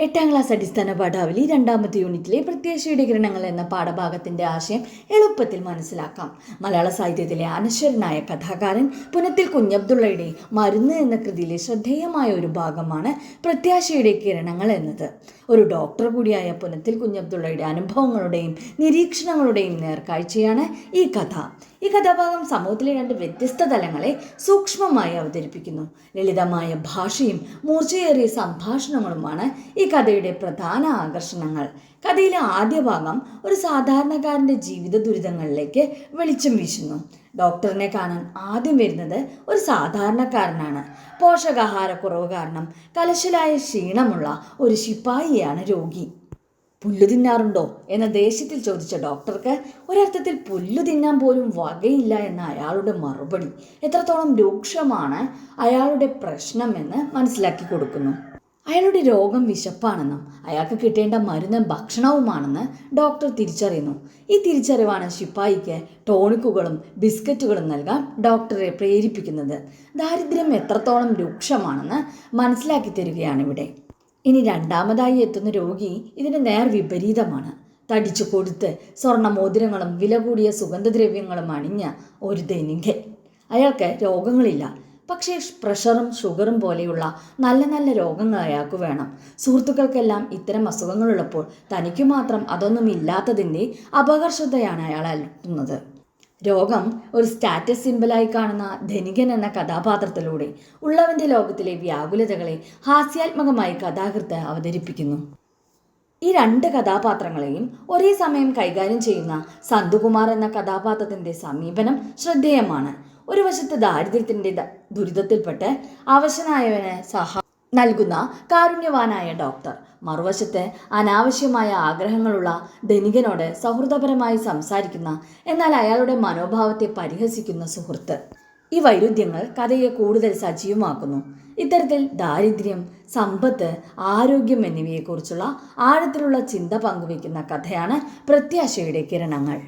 8ാം class അടിസ്ഥാന പാഠാവലി 2ാമത്തെ യൂണിറ്റിലെ പ്രത്യാശയുടെ കിരണങ്ങൾ എന്ന പാഠഭാഗത്തിന്റെ ആശയം എളുപ്പത്തിൽ മനസ്സിലാക്കാം. മലയാള സാഹിത്യത്തിലെ അനശ്വരനായ കഥാകാരൻ പുനത്തിൽ കുഞ്ഞബ്ദുള്ളയുടെ മരുന്ന് എന്ന കൃതിയിലെ ശ്രദ്ധേയമായ ഒരു ഭാഗമാണ് പ്രത്യാശയുടെ കിരണങ്ങൾ എന്നത്. ഒരു ഡോക്ടർ കൂടിയായ പുനത്തിൽ കുഞ്ഞബ്ദുള്ളയുടെ അനുഭവങ്ങളുടെയും നിരീക്ഷണങ്ങളുടെയും നേർക്കാഴ്ചയാണ് ഈ കഥ. ഈ കഥാഭാഗം സമൂഹത്തിലെ 2 വ്യത്യസ്ത തലങ്ങളെ സൂക്ഷ്മമായി അവതരിപ്പിക്കുന്നു. ലളിതമായ ഭാഷയും മൂർച്ചയേറിയ സംഭാഷണങ്ങളുമാണ് ഈ കഥയുടെ പ്രധാന ആകർഷണങ്ങൾ. കഥയിലെ ആദ്യ ഭാഗം ഒരു സാധാരണക്കാരൻ്റെ ജീവിത ദുരിതങ്ങളിലേക്ക് വെളിച്ചം വീശുന്നു. ഡോക്ടറിനെ കാണാൻ ആദ്യം വരുന്നത് ഒരു സാധാരണക്കാരനാണ്. പോഷകാഹാരക്കുറവ് കാരണം കലശലായ ക്ഷീണമുള്ള ഒരു ശിപ്പായിയാണ് രോഗി. പുല്ലു തിന്നാറുണ്ടോ എന്ന ദേഷ്യത്തിൽ ചോദിച്ച ഡോക്ടർക്ക് ഒരർത്ഥത്തിൽ പുല്ലു തിന്നാൻ പോലും വകയില്ല എന്ന അയാളുടെ മറുപടി എത്രത്തോളം രൂക്ഷമാണ് അയാളുടെ പ്രശ്നമെന്ന് മനസ്സിലാക്കി കൊടുക്കുന്നു. അയാളുടെ രോഗം വിശപ്പാണെന്നും അയാൾക്ക് കിട്ടേണ്ട മരുന്ന് ഭക്ഷണവുമാണെന്ന് ഡോക്ടർ തിരിച്ചറിയുന്നു. ഈ തിരിച്ചറിവാണ് ശിപ്പായിക്ക് ടോണിക്കുകളും ബിസ്ക്കറ്റുകളും നൽകാൻ ഡോക്ടറെ പ്രേരിപ്പിക്കുന്നത്. ദാരിദ്ര്യം എത്രത്തോളം രൂക്ഷമാണെന്ന് മനസ്സിലാക്കി തരികയാണിവിടെ. ഇനി രണ്ടാമതായി എത്തുന്ന രോഗി ഇതിന് നേർ വിപരീതമാണ്. തടിച്ചു കൊടുത്ത് സ്വർണ്ണ മോതിരങ്ങളും വില കൂടിയ സുഗന്ധദ്രവ്യങ്ങളും അണിഞ്ഞ ഒരു ധനികൻ. അയാൾക്ക് രോഗങ്ങളില്ല, പക്ഷേ പ്രഷറും ഷുഗറും പോലെയുള്ള നല്ല നല്ല രോഗങ്ങൾ അയാൾക്ക് വേണം. സുഹൃത്തുക്കൾക്കെല്ലാം ഇത്തരം അസുഖങ്ങളുള്ളപ്പോൾ തനിക്ക് മാത്രം അതൊന്നും ഇല്ലാത്തതിൻ്റെ അപകർഷതയാണ് അയാൾ അലട്ടുന്നത്. രോഗം ഒരു സ്റ്റാറ്റസ് സിംബലായി കാണുന്ന ധനികൻ എന്ന കഥാപാത്രത്തിലൂടെ ഉള്ളവൻ്റെ ലോകത്തിലെ വ്യാകുലതകളെ ഹാസ്യാത്മകമായി കഥാകൃത്ത് അവതരിപ്പിക്കുന്നു. ഈ 2 കഥാപാത്രങ്ങളെയും ഒരേ സമയം കൈകാര്യം ചെയ്യുന്ന സന്തുകുമാർ എന്ന കഥാപാത്രത്തിൻ്റെ സമീപനം ശ്രദ്ധേയമാണ്. ഒരു വശത്ത് ദാരിദ്ര്യത്തിൻ്റെ ദുരിതത്തിൽപ്പെട്ട് അവശനായവന് നൽകുന്ന കാരുണ്യവാനായ ഡോക്ടർ, മറുവശത്ത് അനാവശ്യമായ ആഗ്രഹങ്ങളുള്ള ധനികനോട് സൗഹൃദപരമായി സംസാരിക്കുന്ന എന്നാൽ അയാളുടെ മനോഭാവത്തെ പരിഹസിക്കുന്ന സുഹൃത്ത്. ഈ വൈരുദ്ധ്യങ്ങൾ കഥയെ കൂടുതൽ സജീവമാക്കുന്നു. ഇത്തരത്തിൽ ദാരിദ്ര്യം, സമ്പത്ത്, ആരോഗ്യം എന്നിവയെക്കുറിച്ചുള്ള ആഴത്തിലുള്ള ചിന്ത പങ്കുവയ്ക്കുന്ന കഥയാണ് പ്രത്യാശയുടെ കിരണങ്ങൾ.